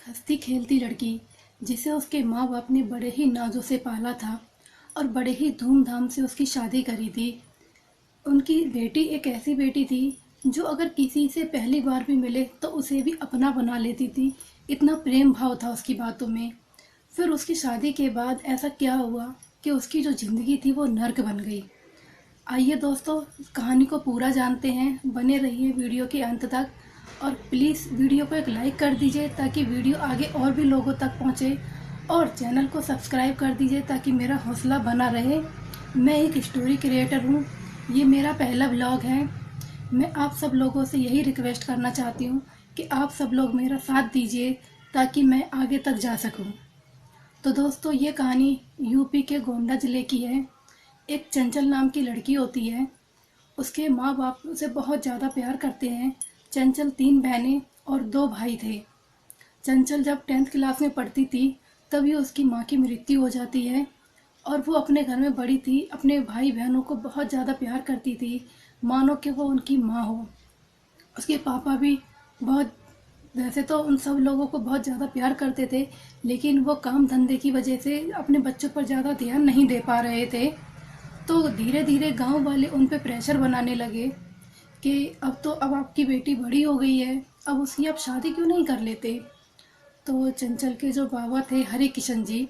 हंसती खेलती लड़की जिसे उसके माँ बाप ने बड़े ही नाजों से पाला था और बड़े ही धूमधाम से उसकी शादी करी थी। उनकी बेटी एक ऐसी बेटी थी जो अगर किसी से पहली बार भी मिले तो उसे भी अपना बना लेती थी। इतना प्रेम भाव था उसकी बातों में। फिर उसकी शादी के बाद ऐसा क्या हुआ कि उसकी जो ज़िंदगी थी वो नर्क बन गई। आइए दोस्तों, कहानी को पूरा जानते हैं। बने रहिए वीडियो के अंत तक और प्लीज़ वीडियो को एक लाइक कर दीजिए ताकि वीडियो आगे और भी लोगों तक पहुंचे, और चैनल को सब्सक्राइब कर दीजिए ताकि मेरा हौसला बना रहे। मैं एक स्टोरी क्रिएटर हूं, ये मेरा पहला व्लॉग है। मैं आप सब लोगों से यही रिक्वेस्ट करना चाहती हूं कि आप सब लोग मेरा साथ दीजिए ताकि मैं आगे तक जा सकूं। तो दोस्तों, ये कहानी यूपी के गोंडा ज़िले की है। एक चंचल नाम की लड़की होती है। उसके माँ बाप उसे बहुत ज़्यादा प्यार करते हैं। चंचल 3 बहनें और 2 भाई थे। चंचल जब 10th क्लास में पढ़ती थी तभी उसकी माँ की मृत्यु हो जाती है और वो अपने घर में बड़ी थी। अपने भाई बहनों को बहुत ज़्यादा प्यार करती थी, मानो कि वो उनकी माँ हो। उसके पापा भी बहुत, वैसे तो उन सब लोगों को बहुत ज़्यादा प्यार करते थे, लेकिन वो काम धंधे की वजह से अपने बच्चों पर ज़्यादा ध्यान नहीं दे पा रहे थे। तो धीरे धीरे गांव वाले उन पे प्रेशर बनाने लगे कि अब आपकी बेटी बड़ी हो गई है, अब उसकी आप शादी क्यों नहीं कर लेते। तो चंचल के जो बाबा थे हरि किशन जी,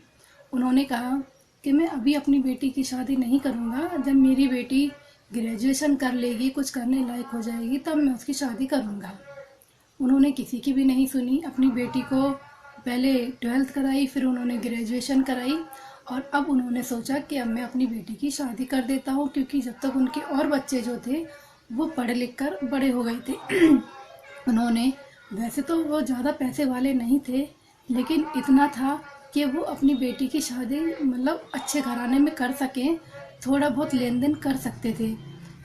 उन्होंने कहा कि मैं अभी अपनी बेटी की शादी नहीं करूँगा। जब मेरी बेटी ग्रेजुएशन कर लेगी, कुछ करने लायक हो जाएगी, तब मैं उसकी शादी करूँगा। उन्होंने किसी की भी नहीं सुनी। अपनी बेटी को पहले 12th कराई, फिर उन्होंने ग्रेजुएशन कराई और अब उन्होंने सोचा कि अब मैं अपनी बेटी की शादी कर देता हूँ, क्योंकि जब तक उनके और बच्चे जो थे वो पढ़ लिख कर बड़े हो गए थे। उन्होंने, वैसे तो वो ज़्यादा पैसे वाले नहीं थे, लेकिन इतना था कि वो अपनी बेटी की शादी मतलब अच्छे घराने में कर सकें, थोड़ा बहुत लेन देन कर सकते थे।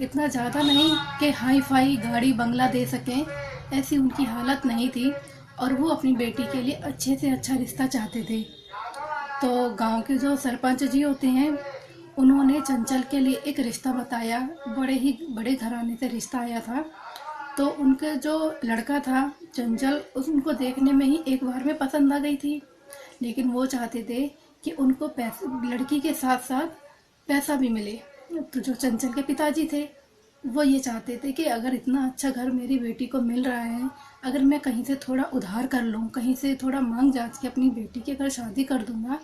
इतना ज़्यादा नहीं कि हाई फाई गाड़ी बंगला दे सकें, ऐसी उनकी हालत नहीं थी। और वो अपनी बेटी के लिए अच्छे से अच्छा रिश्ता चाहते थे। तो गांव के जो सरपंच जी होते हैं, उन्होंने चंचल के लिए एक रिश्ता बताया। बड़े ही बड़े घराने से रिश्ता आया था। तो उनका जो लड़का था चंचल, उनको देखने में ही एक बार में पसंद आ गई थी, लेकिन वो चाहते थे कि उनको पैसे, लड़की के साथ साथ पैसा भी मिले। तो जो चंचल के पिताजी थे वो ये चाहते थे कि अगर इतना अच्छा घर मेरी बेटी को मिल रहा है, अगर मैं कहीं से थोड़ा उधार कर लूँ, कहीं से थोड़ा मांग जांच के अपनी बेटी की अगर शादी कर दूंगा,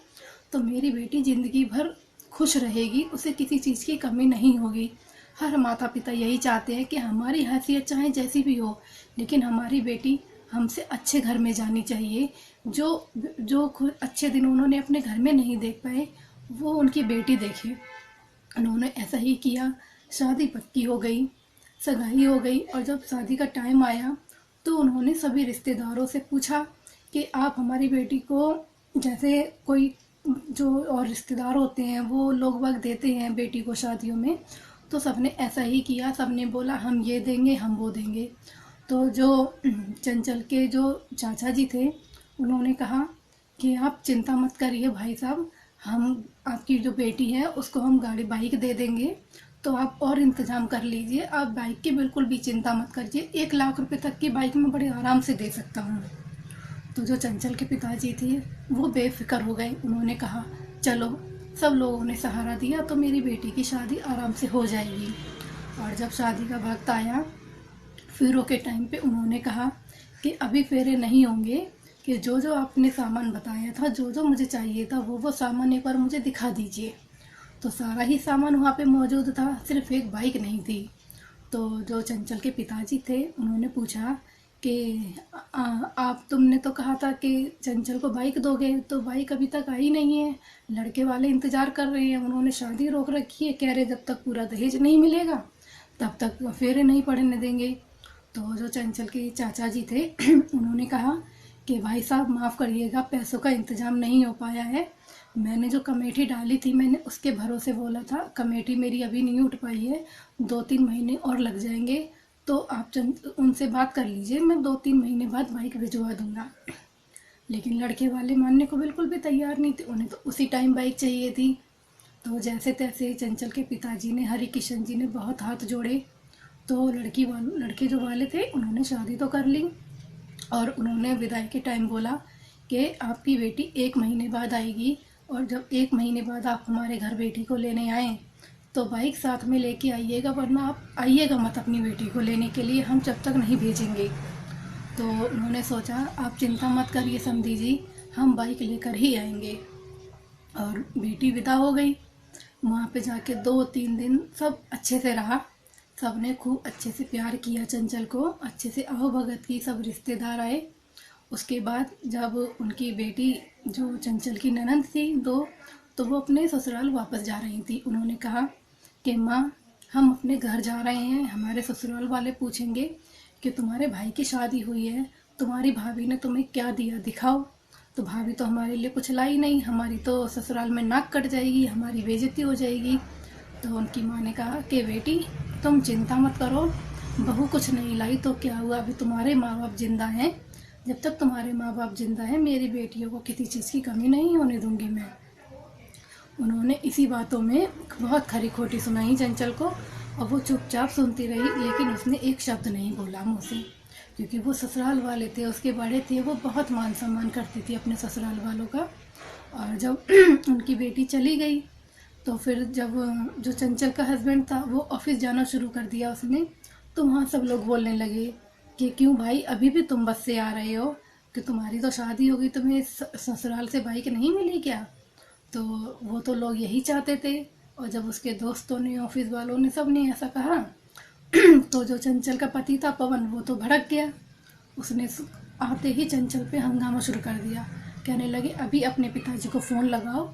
तो मेरी बेटी ज़िंदगी भर खुश रहेगी, उसे किसी चीज़ की कमी नहीं होगी। हर माता पिता यही चाहते हैं कि हमारी हैसियत चाहे जैसी भी हो, लेकिन हमारी बेटी हमसे अच्छे घर में जानी चाहिए। जो जो खुद अच्छे दिन उन्होंने अपने घर में नहीं देख पाए, वो उनकी बेटी देखे। उन्होंने ऐसा ही किया। शादी पक्की हो गई, सगाई हो गई, और जब शादी का टाइम आया तो उन्होंने सभी रिश्तेदारों से पूछा कि आप हमारी बेटी को, जैसे कोई जो और रिश्तेदार होते हैं वो लोग वक्त देते हैं बेटी को शादियों में, तो सबने ऐसा ही किया। सबने बोला हम ये देंगे, हम वो देंगे। तो जो चंचल के जो चाचा जी थे, उन्होंने कहा कि आप चिंता मत करिए भाई साहब, हम आपकी जो बेटी है उसको हम गाड़ी बाइक दे देंगे, तो आप और इंतज़ाम कर लीजिए। आप बाइक की बिल्कुल भी चिंता मत करिए, 1 लाख रुपए तक की बाइक मैं बड़े आराम से दे सकता हूँ। तो जो चंचल के पिताजी थे वो बेफिक्र हो गए। उन्होंने कहा चलो, सब लोगों ने सहारा दिया तो मेरी बेटी की शादी आराम से हो जाएगी। और जब शादी का वक्त आया, फेरों के टाइम पे उन्होंने कहा कि अभी फेरे नहीं होंगे, कि जो जो आपने सामान बताया था, जो जो मुझे चाहिए था, वो सामान एक बार मुझे दिखा दीजिए। तो सारा ही सामान वहाँ पे मौजूद था, सिर्फ एक बाइक नहीं थी। तो जो चंचल के पिताजी थे उन्होंने पूछा कि आप, तुमने तो कहा था कि चंचल को बाइक दोगे, तो बाइक अभी तक आई नहीं है, लड़के वाले इंतज़ार कर रहे हैं, उन्होंने शादी रोक रखी है, कह रहे जब तक पूरा दहेज नहीं मिलेगा तब तक फेरे नहीं पड़ने देंगे। तो जो चंचल के चाचा जी थे उन्होंने कहा कि भाई साहब माफ़ करिएगा, पैसों का इंतज़ाम नहीं हो पाया है। मैंने जो कमेटी डाली थी, मैंने उसके भरोसे बोला था, कमेटी मेरी अभी नहीं उठ पाई है, 2-3 महीने और लग जाएंगे। तो आप उनसे बात कर लीजिए, मैं 2-3 महीने बाद बाइक भिजवा दूंगा। लेकिन लड़के वाले मानने को बिल्कुल भी तैयार नहीं थे, उन्हें तो उसी टाइम बाइक चाहिए थी। तो जैसे तैसे चंचल के पिताजी ने, हरि किशन जी ने बहुत हाथ जोड़े। तो लड़के जो वाले थे उन्होंने शादी तो कर ली, और उन्होंने विदाई के टाइम बोला कि आपकी बेटी 1 महीने बाद आएगी, और जब 1 महीने बाद आप हमारे घर बेटी को लेने आएँ तो बाइक साथ में लेके आइएगा, वरना आप आइएगा मत अपनी बेटी को लेने के लिए, हम जब तक नहीं भेजेंगे। तो उन्होंने सोचा आप चिंता मत करिए समधी जी, हम बाइक लेकर ही आएंगे। और बेटी विदा हो गई। वहाँ पे जाके 2-3 दिन सब अच्छे से रहा, सब ने खूब अच्छे से प्यार किया चंचल को, अच्छे से आओ भगत की, सब रिश्तेदार आए। उसके बाद जब उनकी बेटी जो चंचल की ननंद थी दो, तो वो अपने ससुराल वापस जा रही थी। उन्होंने कहा कि माँ हम अपने घर जा रहे हैं, हमारे ससुराल वाले पूछेंगे कि तुम्हारे भाई की शादी हुई है, तुम्हारी भाभी ने तुम्हें क्या दिया दिखाओ। तो भाभी तो हमारे लिए कुछ लाई नहीं, हमारी तो ससुराल में नाक कट जाएगी, हमारी बेइज्जती हो जाएगी। तो उनकी माँ ने कहा कि बेटी तुम चिंता मत करो, बहू कुछ नहीं लाई तो क्या हुआ, अभी तुम्हारे माँ बाप जिंदा हैं, जब तक तुम्हारे माँ बाप जिंदा हैं मेरी बेटियों को किसी चीज़ की कमी नहीं होने दूंगी मैं। उन्होंने इसी बातों में बहुत खरी खोटी सुनाई चंचल को, और वो चुपचाप सुनती रही, लेकिन उसने एक शब्द नहीं बोला मुँह से, क्योंकि वो ससुराल वाले थे, उसके बड़े थे, वो बहुत मान सम्मान करती थी अपने ससुराल वालों का। और जब उनकी बेटी चली गई तो फिर जब जो चंचल का हस्बैंड था वो ऑफिस जाना शुरू कर दिया उसने, तो वहाँ सब लोग बोलने लगे कि क्यों भाई अभी भी तुम बस से आ रहे हो, कि तुम्हारी तो शादी हो गई, तुम्हें ससुराल से बाइक नहीं मिली क्या। तो वो तो लोग यही चाहते थे। और जब उसके दोस्तों ने, ऑफिस वालों ने, सब ने ऐसा कहा तो जो चंचल का पति था पवन, वो तो भड़क गया। उसने आते ही चंचल पे हंगामा शुरू कर दिया, कहने लगे अभी अपने पिताजी को फ़ोन लगाओ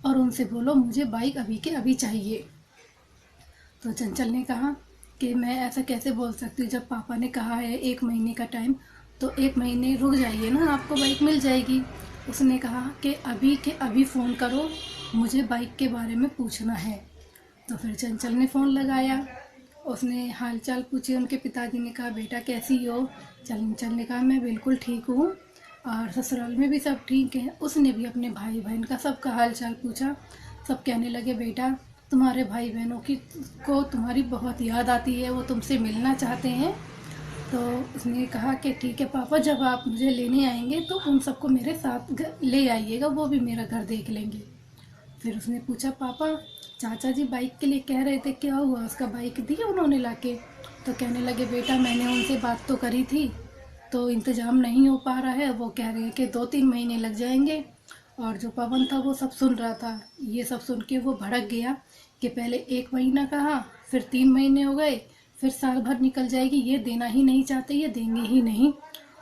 और उनसे बोलो मुझे बाइक अभी के अभी चाहिए। तो चंचल ने कहा कि मैं ऐसा कैसे बोल सकती हूँ, जब पापा ने कहा है 1 महीने का टाइम, तो 1 महीने रुक जाइए ना, आपको बाइक मिल जाएगी। उसने कहा कि अभी के अभी फ़ोन करो, मुझे बाइक के बारे में पूछना है। तो फिर चंचल ने फ़ोन लगाया, उसने हालचाल पूछे, उनके पिताजी ने कहा बेटा कैसी हो। चंचल ने कहा मैं बिल्कुल ठीक हूँ, और ससुराल में भी सब ठीक है। उसने भी अपने भाई बहन का सबका हालचाल पूछा। सब कहने लगे बेटा तुम्हारे भाई बहनों की को तुम्हारी बहुत याद आती है, वो तुमसे मिलना चाहते हैं। तो उसने कहा कि ठीक है पापा, जब आप मुझे लेने आएंगे तो उन सबको मेरे साथ ले आइएगा, वो भी मेरा घर देख लेंगे। फिर उसने पूछा पापा चाचा जी बाइक के लिए कह रहे थे, क्या हुआ, उसका बाइक दिया उन्होंने लाके। तो कहने लगे बेटा मैंने उनसे बात तो करी थी, तो इंतज़ाम नहीं हो पा रहा है, वो कह रहे हैं कि 2-3 महीने लग जाएंगे। और जो पवन था वो सब सुन रहा था, ये सब सुन के वो भड़क गया कि पहले 1 महीना कहा, फिर 3 महीने हो गए, फिर साल भर निकल जाएगी, ये देना ही नहीं चाहते, ये देंगे ही नहीं।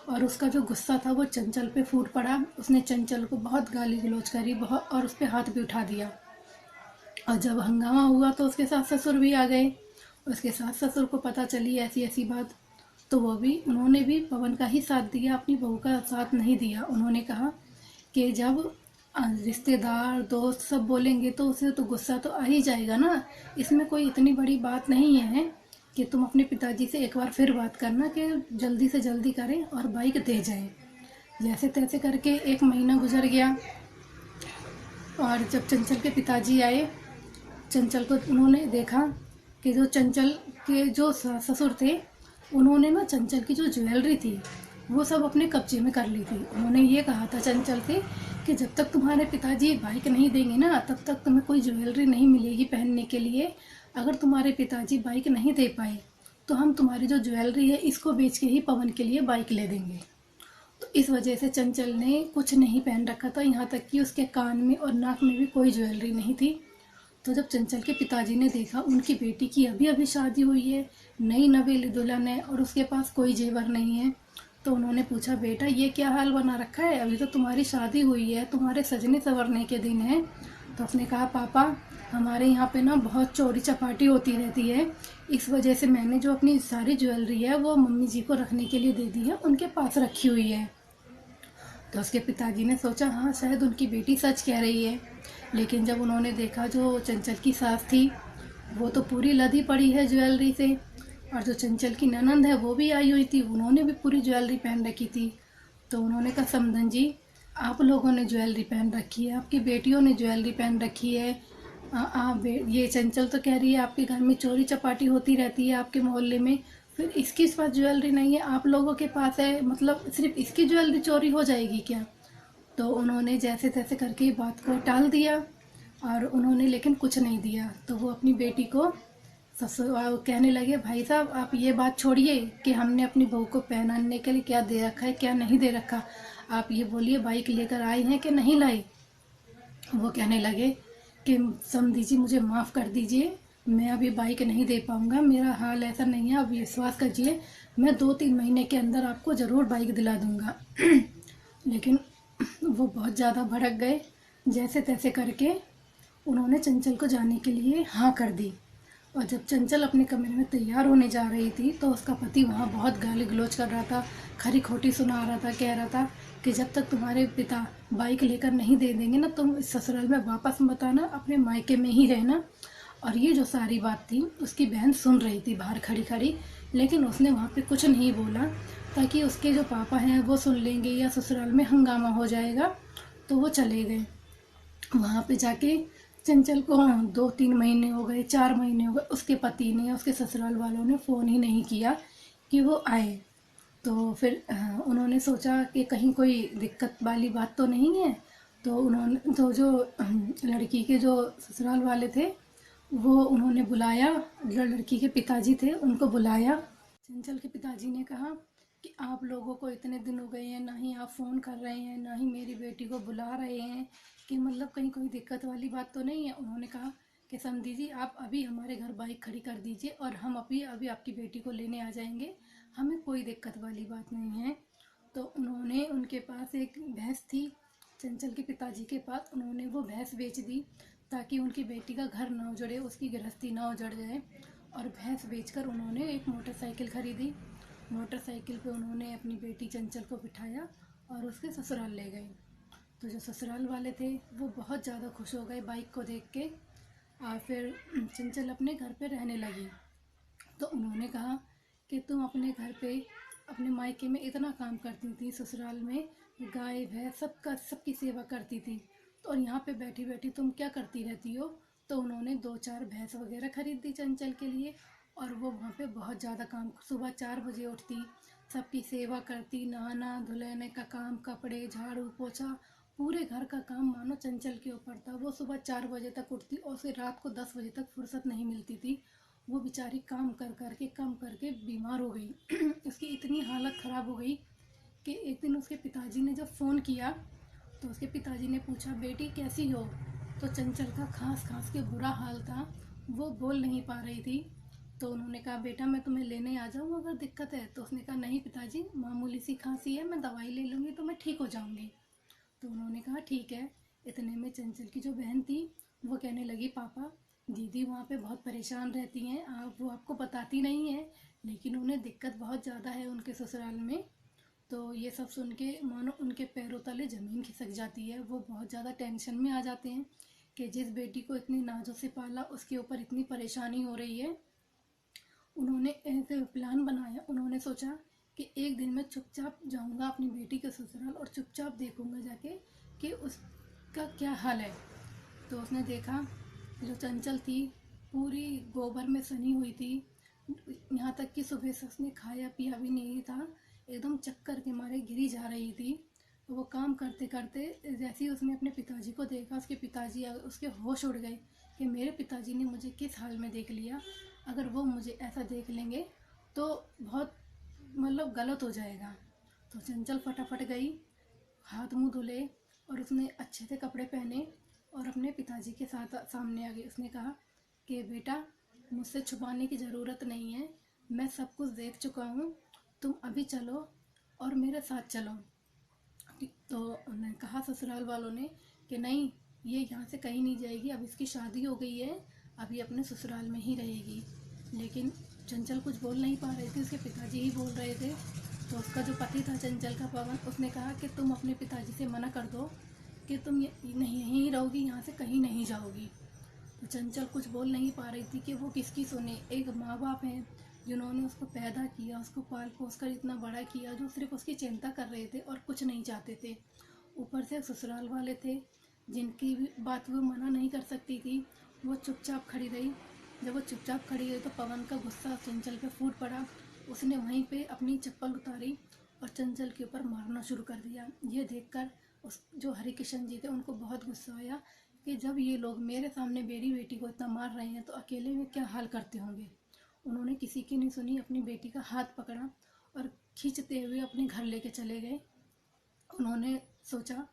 और उसका जो गुस्सा था वो चंचल पे फूट पड़ा। उसने चंचल को बहुत गाली गलौज करी, बहुत, और उस पर हाथ भी उठा दिया। और जब हंगामा हुआ तो उसके सास ससुर भी आ गए। उसके सास ससुर को पता चली ऐसी ऐसी बात, तो उन्होंने भी पवन का ही साथ दिया, अपनी बहू का साथ नहीं दिया। उन्होंने कहा कि जब रिश्तेदार दोस्त सब बोलेंगे तो उसे तो गुस्सा तो आ ही जाएगा ना, इसमें कोई इतनी बड़ी बात नहीं है कि तुम अपने पिताजी से एक बार फिर बात करना कि जल्दी से जल्दी करें और बाइक दे जाएं। जैसे तैसे करके 1 महीना गुजर गया। और जब चंचल के पिताजी आए, चंचल को उन्होंने देखा कि जो चंचल के जो ससुर थे, उन्होंने ना चंचल की जो ज्वेलरी थी वो सब अपने कब्जे में कर ली थी। उन्होंने ये कहा था चंचल से कि जब तक तुम्हारे पिताजी बाइक नहीं देंगे ना, तब तक तुम्हें कोई ज्वेलरी नहीं मिलेगी पहनने के लिए। अगर तुम्हारे पिताजी बाइक नहीं दे पाए तो हम तुम्हारी जो ज्वेलरी है इसको बेच के ही पवन के लिए बाइक ले देंगे। तो इस वजह से चंचल ने कुछ नहीं पहन रखा था, यहाँ तक कि उसके कान में और नाक में भी कोई ज्वेलरी नहीं थी। तो जब चंचल के पिताजी ने देखा उनकी बेटी की अभी अभी शादी हुई है, नई नवेली दुल्हन है, और उसके पास कोई जेवर नहीं है, तो उन्होंने पूछा बेटा ये क्या हाल बना रखा है, अभी तो तुम्हारी शादी हुई है, तुम्हारे सजने संवरने के दिन है। तो उसने कहा पापा हमारे यहाँ पे ना बहुत चोरी चपाटी होती रहती है, इस वजह से मैंने जो अपनी सारी ज्वेलरी है वो मम्मी जी को रखने के लिए दे दी है, उनके पास रखी हुई है। तो उसके पिताजी ने सोचा हाँ शायद उनकी बेटी सच कह रही है। लेकिन जब उन्होंने देखा जो चंचल की सास थी वो तो पूरी लदी पड़ी है ज्वेलरी से, और जो चंचल की ननंद है वो भी आई हुई थी, उन्होंने भी पूरी ज्वेलरी पहन रखी थी। तो उन्होंने कहा समधन जी आप लोगों ने ज्वेलरी पहन रखी है, आपकी बेटियों ने ज्वेलरी पहन रखी है, ये चंचल तो कह रही है आपके घर में चोरी चपाटी होती रहती है आपके मोहल्ले में, फिर इसके पास ज्वेलरी नहीं है, आप लोगों के पास है, मतलब सिर्फ इसकी ज्वेलरी चोरी हो जाएगी क्या। तो उन्होंने जैसे तैसे करके बात को टाल दिया और उन्होंने लेकिन कुछ नहीं दिया। तो वो अपनी बेटी को ससुर कहने लगे, भाई साहब आप ये बात छोड़िए कि हमने अपनी बहू को पहनाने के लिए क्या दे रखा है क्या नहीं दे रखा, आप ये बोलिए बाइक लेकर आई हैं कि नहीं लाई। वो कहने लगे कि समधी जी मुझे माफ़ कर दीजिए, मैं अभी बाइक नहीं दे पाऊँगा, मेरा हाल ऐसा नहीं है, आप विश्वास कीजिए मैं 2-3 महीने के अंदर आपको ज़रूर बाइक दिला दूँगा। लेकिन वो बहुत ज़्यादा भड़क गए। जैसे तैसे करके उन्होंने चंचल को जाने के लिए हाँ कर दी। और जब चंचल अपने कमरे में तैयार होने जा रही थी तो उसका पति वहाँ बहुत गाली गलौज कर रहा था, खरी खोटी सुना रहा था, कह रहा था कि जब तक तुम्हारे पिता बाइक लेकर नहीं दे देंगे ना, तुम इस ससुराल में वापस मत आना, अपने मायके में ही रहना। और ये जो सारी बात थी उसकी बहन सुन रही थी बाहर खड़ी खड़ी, लेकिन उसने वहाँ पे कुछ नहीं बोला ताकि उसके जो पापा हैं वो सुन लेंगे या ससुराल में हंगामा हो जाएगा। तो वो चले गए। वहाँ पे जाके चंचल को 2-3 महीने हो गए, 4 महीने हो गए, उसके पति ने उसके ससुराल वालों ने फ़ोन ही नहीं किया कि वो आए। तो फिर उन्होंने सोचा कि कहीं कोई दिक्कत वाली बात तो नहीं है। तो उन्होंने तो जो लड़की के जो ससुराल वाले थे वो उन्होंने बुलाया, जो लड़की के पिताजी थे उनको बुलाया। चंचल के पिताजी ने कहा कि आप लोगों को इतने दिन हो गए हैं, ना ही आप फ़ोन कर रहे हैं, ना ही मेरी बेटी को बुला रहे हैं, कि मतलब कहीं कोई दिक्कत वाली बात तो नहीं है। उन्होंने कहा कि समधी जी आप अभी हमारे घर बाइक खड़ी कर दीजिए और हम अभी अभी आपकी बेटी को लेने आ जाएंगे, हमें कोई दिक्कत वाली बात नहीं है। तो उन्होंने उनके पास एक भैंस थी चंचल के पिताजी के पास, उन्होंने वो भैंस बेच दी ताकि उनकी बेटी का घर ना उजड़े, उसकी गृहस्थी ना उजड़ जाए। और भैंस बेचकर उन्होंने एक मोटरसाइकिल खरीदी। मोटरसाइकिल पे उन्होंने अपनी बेटी चंचल को बिठाया और उसके ससुराल ले गए। तो जो ससुराल वाले थे वो बहुत ज़्यादा खुश हो गए बाइक को देख के। और फिर चंचल अपने घर पे रहने लगी। तो उन्होंने कहा कि तुम अपने घर पे अपने मायके में इतना काम करती थी, ससुराल में गाय भैंस सबकी सेवा करती थी, तो और यहाँ पे बैठी बैठी तुम क्या करती रहती हो। तो उन्होंने 2-4 भैंस वगैरह खरीद दी चंचल के लिए। और वो वहाँ पे बहुत ज़्यादा काम, सुबह 4 बजे उठती, सबकी सेवा करती, नहाना धुलाने का काम, कपड़े झाड़ू पोछा, पूरे घर का काम मानो चंचल के ऊपर था। वो सुबह 4 बजे तक उठती और फिर रात को 10 बजे तक फुर्सत नहीं मिलती थी। वो बेचारी काम करके बीमार हो गई। उसकी इतनी हालत ख़राब हो गई कि एक दिन उसके पिताजी ने जब फ़ोन किया तो उसके पिताजी ने पूछा बेटी कैसी हो। तो चंचल का खांस खांस के बुरा हाल था, वो बोल नहीं पा रही थी। तो उन्होंने कहा बेटा मैं तुम्हें लेने आ जाऊँ अगर दिक्कत है। तो उसने कहा नहीं पिताजी, मामूली सी खांसी है, मैं दवाई ले लूँगी तो मैं ठीक हो जाऊँगी। तो उन्होंने कहा ठीक है। इतने में चंचल की जो बहन थी वो कहने लगी पापा दीदी वहाँ पे बहुत परेशान रहती हैं, आप वो आपको बताती नहीं है, लेकिन उन्हें दिक्कत बहुत ज़्यादा है उनके ससुराल में। तो ये सब सुन के मानो उनके पैरों तले ज़मीन खिसक जाती है। वो बहुत ज़्यादा टेंशन में आ जाते हैं कि जिस बेटी को इतनी नाजों से पाला उसके ऊपर इतनी परेशानी हो रही है। उन्होंने एक प्लान बनाया। उन्होंने सोचा कि एक दिन मैं चुपचाप जाऊंगा अपनी बेटी के ससुराल और चुपचाप देखूंगा जाके कि उसका क्या हाल है। तो उसने देखा जो चंचल थी पूरी गोबर में सनी हुई थी, यहाँ तक कि सुबह से उसने खाया पिया भी नहीं था, एकदम चक्कर के मारे गिरी जा रही थी। तो वो काम करते करते जैसे ही उसने अपने पिताजी को देखा, उसके पिताजी उसके होश उड़ गए कि मेरे पिताजी ने मुझे किस हाल में देख लिया, अगर वो मुझे ऐसा देख लेंगे तो बहुत मतलब गलत हो जाएगा। तो चंचल फटाफट गई, हाथ मुंह धुले और उसने अच्छे से कपड़े पहने और अपने पिताजी के साथ सामने आ गई। उसने कहा कि बेटा मुझसे छुपाने की ज़रूरत नहीं है, मैं सब कुछ देख चुका हूँ, तुम अभी चलो और मेरे साथ चलो। तो उन्होंने कहा ससुराल वालों ने कि नहीं ये यहाँ से कहीं नहीं जाएगी, अब इसकी शादी हो गई है, अभी अपने ससुराल में ही रहेगी। लेकिन चंचल कुछ बोल नहीं पा रही थी, उसके पिताजी ही बोल रहे थे। तो उसका जो पति था चंचल का पवन, उसने कहा कि तुम अपने पिताजी से मना कर दो कि तुम नहीं यहीं रहोगी, यहाँ से कहीं नहीं जाओगी। तो चंचल कुछ बोल नहीं पा रही थी कि वो किसकी सुने। एक माँ बाप हैं जिन्होंने उसको पैदा किया, उसको पाल पोस कर इतना बड़ा किया, जो सिर्फ उसकी चिंता कर रहे थे और कुछ नहीं चाहते थे। ऊपर से ससुराल वाले थे जिनकी भी बात वो मना नहीं कर सकती थी। वो चुपचाप खड़ी रही। जब वो चुपचाप खड़ी रही तो पवन का गुस्सा चंचल पे फूट पड़ा। उसने वहीं पे अपनी चप्पल उतारी और चंचल के ऊपर मारना शुरू कर दिया। ये देखकर उस जो हरिकिशन जी थे उनको बहुत गुस्सा आया कि जब ये लोग मेरे सामने मेरी बेटी को इतना मार रहे हैं तो अकेले में क्या हाल करते होंगे। उन्होंने किसी की नहीं सुनी, अपनी बेटी का हाथ पकड़ा और खींचते हुए अपने घर लेके चले गए। उन्होंने सोचा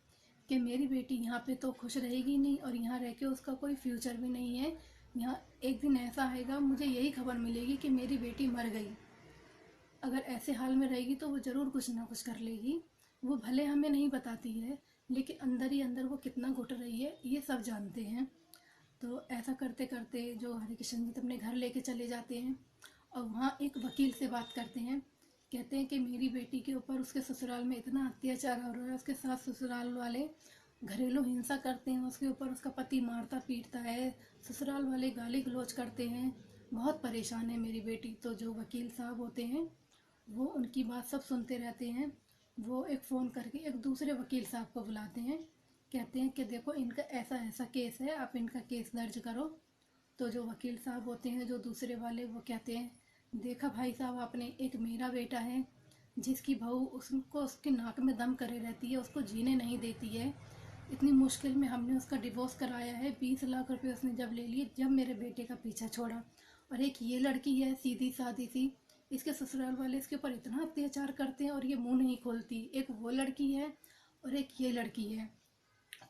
कि मेरी बेटी यहाँ पे तो खुश रहेगी नहीं और यहाँ रह के उसका कोई फ्यूचर भी नहीं है। यहाँ एक दिन ऐसा आएगा, मुझे यही खबर मिलेगी कि मेरी बेटी मर गई। अगर ऐसे हाल में रहेगी तो वो ज़रूर कुछ ना कुछ कर लेगी। वो भले हमें नहीं बताती है, लेकिन अंदर ही अंदर वो कितना घुट रही है ये सब जानते हैं। तो ऐसा करते करते जो हरिकिशन जी अपने घर लेके चले जाते हैं और वहाँ एक वकील से बात करते हैं। कहते हैं कि मेरी बेटी के ऊपर उसके ससुराल में इतना अत्याचार हो रहा है, उसके सास ससुराल वाले घरेलू हिंसा करते हैं उसके ऊपर, उसका पति मारता पीटता है, ससुराल वाले गाली गलौज करते हैं, बहुत परेशान है मेरी बेटी। तो जो वकील साहब होते हैं वो उनकी बात सब सुनते रहते हैं। वो एक फ़ोन करके एक दूसरे वकील साहब को बुलाते हैं, कहते हैं कि देखो इनका ऐसा ऐसा केस है, आप इनका केस दर्ज करो। तो जो वकील साहब होते हैं जो दूसरे वाले वो कहते हैं, देखा भाई साहब आपने, एक मेरा बेटा है जिसकी बहू उसको उसके नाक में दम करे रहती है, उसको जीने नहीं देती है, इतनी मुश्किल में हमने उसका डिवोर्स कराया है, 20 लाख रुपए उसने जब ले लिए जब मेरे बेटे का पीछा छोड़ा। और एक ये लड़की है सीधी सादी सी, इसके ससुराल वाले इसके ऊपर इतना अत्याचार करते हैं और ये मुंह नहीं खोलती। एक वो लड़की है और एक ये लड़की है।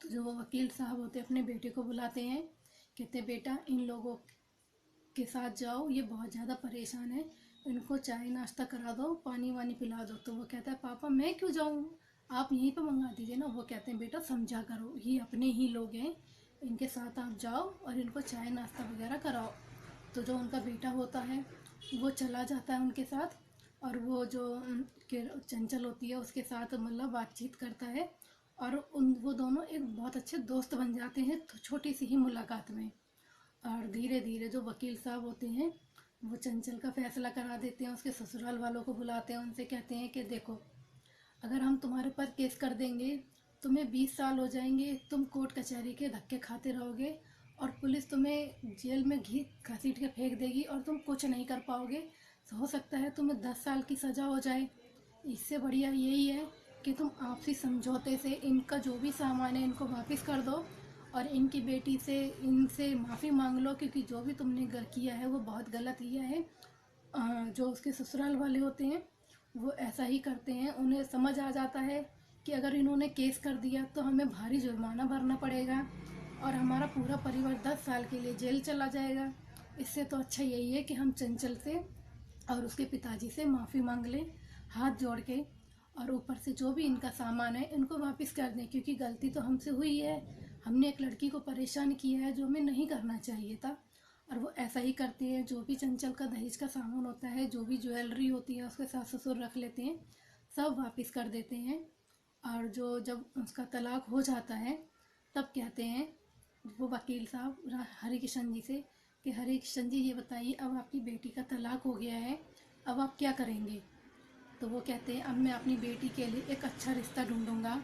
तो जो वो वकील साहब होते हैं अपने बेटे को बुलाते हैं, कहते हैं बेटा इन लोगों के साथ जाओ, ये बहुत ज़्यादा परेशान है, इनको चाय नाश्ता करा दो, पानी वानी पिला दो। तो वो कहता है पापा मैं क्यों जाऊँ, आप यहीं पर मंगा दीजिए ना। वो कहते हैं बेटा समझा करो, ये अपने ही लोग हैं, इनके साथ आप जाओ और इनको चाय नाश्ता वगैरह कराओ। तो जो उनका बेटा होता है वो चला जाता है उनके साथ और वो जो चंचल होती है उसके साथ मतलब बातचीत करता है और वो दोनों एक बहुत अच्छे दोस्त बन जाते हैं छोटी सी ही मुलाकात में। और धीरे धीरे जो वकील साहब होते हैं वो चंचल का फैसला करा देते हैं, उसके ससुराल वालों को बुलाते हैं, उनसे कहते हैं कि देखो अगर हम तुम्हारे पर केस कर देंगे तुम्हें 20 साल हो जाएंगे, तुम कोर्ट कचहरी के धक्के खाते रहोगे और पुलिस तुम्हें जेल में घसीट के फेंक देगी और तुम कुछ नहीं कर पाओगे। तो हो सकता है तुम्हें 10 साल की सज़ा हो जाए। इससे बढ़िया यही है कि तुम आपसी समझौते से इनका जो भी सामान है इनको वापस कर दो और इनकी बेटी से इनसे माफ़ी मांग लो, क्योंकि जो भी तुमने किया है वो बहुत गलत किया है। जो उसके ससुराल वाले होते हैं वो ऐसा ही करते हैं, उन्हें समझ आ जाता है कि अगर इन्होंने केस कर दिया तो हमें भारी जुर्माना भरना पड़ेगा और हमारा पूरा परिवार 10 साल के लिए जेल चला जाएगा। इससे तो अच्छा यही है कि हम चंचल से और उसके पिताजी से माफ़ी मांग लें हाथ जोड़ के, और ऊपर से जो भी इनका सामान है इनको वापस कर दें, क्योंकि गलती तो हमसे हुई है, हमने एक लड़की को परेशान किया है जो हमें नहीं करना चाहिए था। और वो ऐसा ही करते हैं, जो भी चंचल का दहेज का सामान होता है, जो भी ज्वेलरी होती है उसके सास ससुर रख लेते हैं, सब वापस कर देते हैं। और जो जब उसका तलाक हो जाता है तब कहते हैं वो वकील साहब हरिकिशन जी से कि हरिकिशन जी ये बताइए अब आपकी बेटी का तलाक हो गया है, अब आप क्या करेंगे। तो वो कहते हैं अब मैं अपनी बेटी के लिए एक अच्छा रिश्ता ढूंढूंगा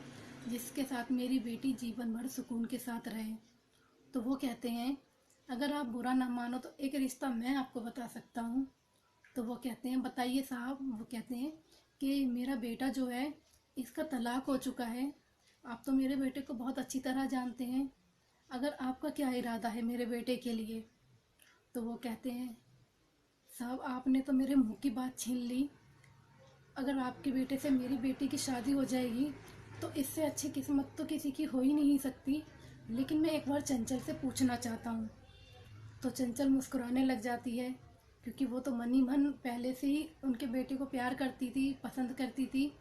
जिसके साथ मेरी बेटी जीवन भर सुकून के साथ रहे। तो वो कहते हैं अगर आप बुरा ना मानो तो एक रिश्ता मैं आपको बता सकता हूँ। तो वो कहते हैं बताइए साहब। वो कहते हैं कि मेरा बेटा जो है इसका तलाक हो चुका है, आप तो मेरे बेटे को बहुत अच्छी तरह जानते हैं, अगर आपका क्या इरादा है मेरे बेटे के लिए। तो वो कहते हैं साहब आपने तो मेरे मुंह की बात छीन ली, अगर आपके बेटे से मेरी बेटी की शादी हो जाएगी तो इससे अच्छी किस्मत तो किसी की हो ही नहीं सकती, लेकिन मैं एक बार चंचल से पूछना चाहता हूँ। तो चंचल मुस्कुराने लग जाती है, क्योंकि वो तो मन ही मन पहले से ही उनके बेटे को प्यार करती थी, पसंद करती थी,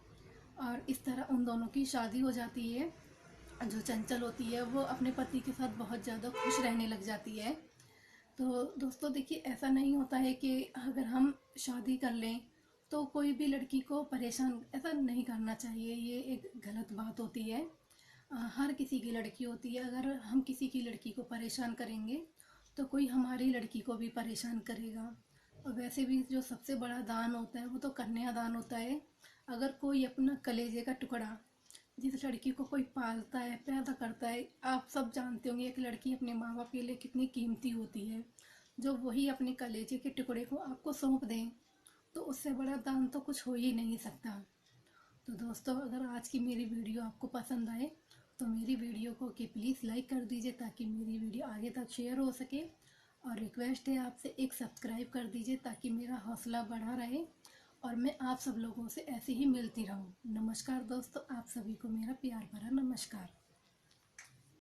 और इस तरह उन दोनों की शादी हो जाती है। जो चंचल होती है वो अपने पति के साथ बहुत ज़्यादा खुश रहने लग जाती है। तो दोस्तों देखिए ऐसा नहीं होता है कि अगर हम शादी कर लें तो कोई भी लड़की को परेशान ऐसा नहीं करना चाहिए, ये एक गलत बात होती है। हर किसी की लड़की होती है, अगर हम किसी की लड़की को परेशान करेंगे तो कोई हमारी लड़की को भी परेशान करेगा। और वैसे भी जो सबसे बड़ा दान होता है वो तो कन्यादान होता है। अगर कोई अपना कलेजे का टुकड़ा, जिस लड़की को कोई पालता है पैदा करता है, आप सब जानते होंगे एक लड़की अपने माँ बाप के लिए कितनी कीमती होती है, जो वही अपने कलेजे के टुकड़े को आपको सौंप दें तो उससे बड़ा दान तो कुछ हो ही नहीं सकता। तो दोस्तों अगर आज की मेरी वीडियो आपको पसंद आए वीडियो को कि प्लीज़ लाइक कर दीजिए ताकि मेरी वीडियो आगे तक शेयर हो सके। और रिक्वेस्ट है आपसे एक सब्सक्राइब कर दीजिए ताकि मेरा हौसला बढ़ा रहे और मैं आप सब लोगों से ऐसे ही मिलती रहूं। नमस्कार दोस्तों, आप सभी को मेरा प्यार भरा नमस्कार।